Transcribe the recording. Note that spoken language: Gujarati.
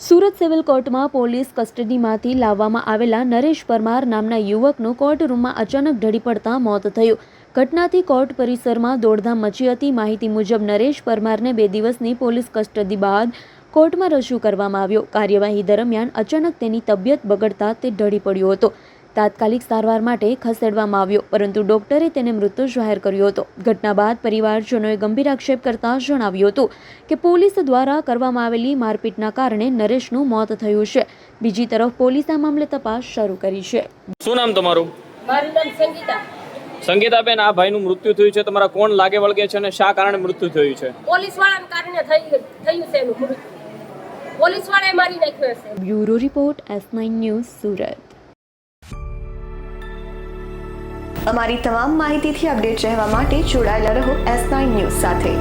સુરત સિવિલ કોર્ટમાં પોલીસ કસ્ટડીમાંથી લાવવામાં આવેલા નરેશ પરમાર નામના યુવકનું કોર્ટ રૂમમાં અચાનક ઢળી પડતા મોત થયું. ઘટનાથી કોર્ટ પરિસરમાં દોડધામ મચી હતી. માહિતી મુજબ નરેશ પરમારને 2 દિવસની પોલીસ કસ્ટડી બાદ કોર્ટમાં રજૂ કરવામાં આવ્યો. કાર્યવાહી દરમિયાન અચાનક તેની તબિયત બગડતા તે ઢળી પડ્યો હતો. તાત્કાલિક સારવાર માટે ખસેડવામાં આવ્યો, પરંતુ ડોક્ટરે તેને મૃત જાહેર કર્યો હતો. ઘટના બાદ પરિવારજનોએ ગંભીર આક્ષેપ કરતા જણાવ્યું હતું કે પોલીસ દ્વારા કરવામાં આવેલી મારપીટના કારણે નરેશનું મોત થયું છે. બીજી તરફ પોલીસે આ મામલે તપાસ શરૂ કરી છે. શું નામ તમારું? મારું નામ સંગીતા. સંગીતાબેન, આ ભાઈનું મૃત્યુ થયું છે, તમારા કોણ લાગે વળગે છે અને શા કારણે મૃત્યુ થયું છે? પોલીસવાળાના કારણે થયું છે એનું મૃત્યુ. પોલીસવાળાએ મારી નાખ્યો છે. Bureau report S9 news Surat. અમારી તમામ માહિતીથી અપડેટ રહેવા માટે જોડાયેલા રહો S9 ન્યૂઝ સાથે.